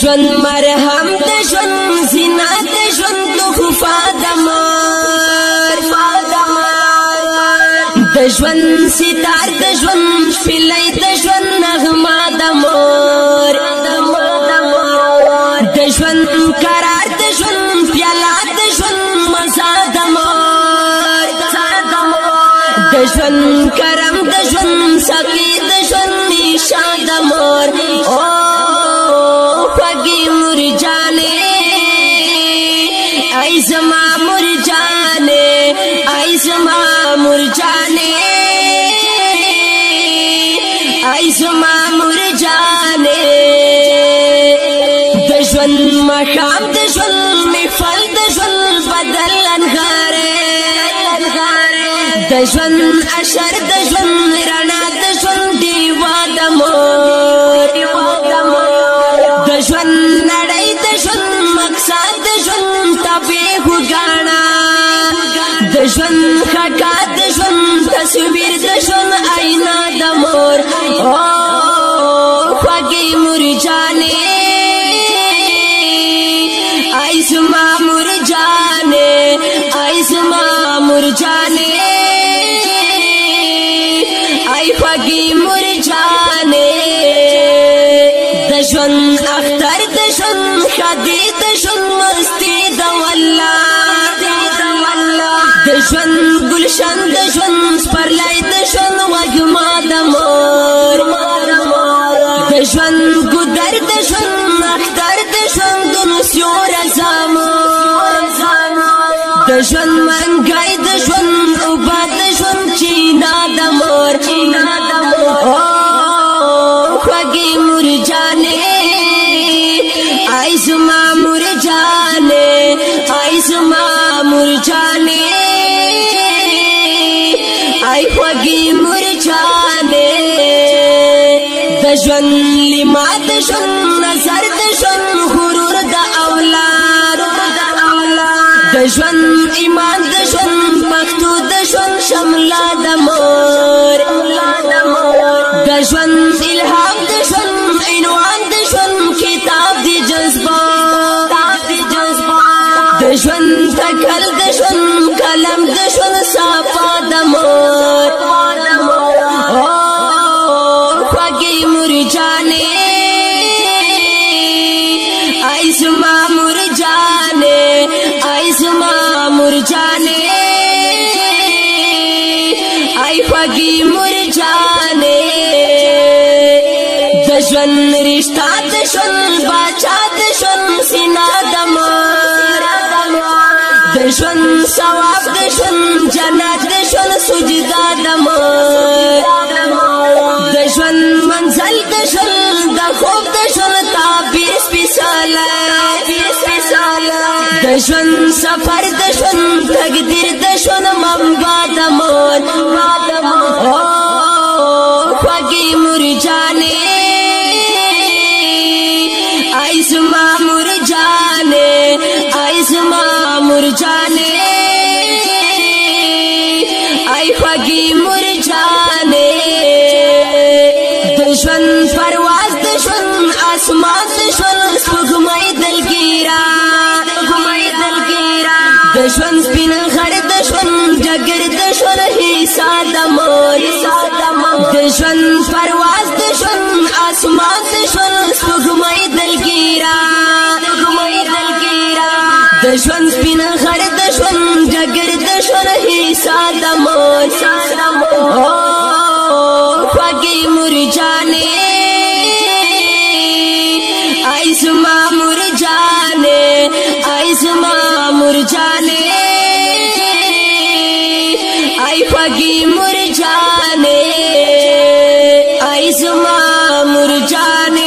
ژوند مرهم د ژوند زینا د ژوند تحفه د مور د ژوند ستار د ژوند شپلې د ژوند نغمه د مور د ژوند قرار د ژوند پیاله د ژوند مزه د مور د ژوند کرم د ژوند سقي د ژوند نشه د مور خوږې مور جانې ای زما مور جانې ای زما مور جانې ای زما مور جانې د ژوند مقام د ژوند محفل د ژوند بدل انغارې د ژوند اشر د ژوند رڼا د ژوند دیوا د مور د ژوند نړۍ د ژوند مقصد د ژوند تبې وګاڼه د ژوند خکا د ژوند تصویر د ژوند آینه د مور خوږې مور جانې ای زما مور جانې ای زما مور جانې ای خوږې مور جانې د ژوند اختر د ژوند شادي د ژوند مستی د والله د ژوند ګلشن د ژوند سپرلی د ژوند وږمه د مور د ژوند ګودر د ژوند اختر د ژوند د نسیور زامور د ژوند منګی د ژوند اوبه د ژوند چینا د مور خوږې مور جانې ای زما مور جانې ای زما مور جانې ای خوږې مور جانې د ژوند لیما د ژوند نظر د ژوند غرور د اولاد د ژوند ایمان د ژوند پښتو د ژوند شمله د مور د ژوند الهام د ژوند عنوان د ژوند کتاب د جذبه د ژوند تکل د ژوند قلم د ژوند صفا د مور خوږې مور جانې ای زما مور جانې ای زما مور جانې ای خوږې مور جانې د ژوند رشتہ د ژوند باچا د ژوند سینا د مور د ژوند ثواب د ژوند جنت د ژوند سجدا د مور د ژوند منزل د ژوند د خوب د ژوند تعبیر سپیڅلی د ژوند سفر د ژوند تقدیر د ژوند منبع د مور خوږې مور جانې ای زما مور جانې ای زما مور جانې ای خوږې مور جانې د ژوند پرواز د ژوند اسمان د ژوند سپوږمۍ دلګیرا د ژوند سپین غر د ژوند جګر د ژوند حصہ د مور د ژوند پرواز د ژوند اسمان د ژوند سپوږمۍ دلګیرا د ژوند سپین غر د ژوند جګر د ژوند حصہ د مور خوږې مور جانې ای زما مور جانې ای زما مور جانې ای خوږې مور جانې ای زما مور جانې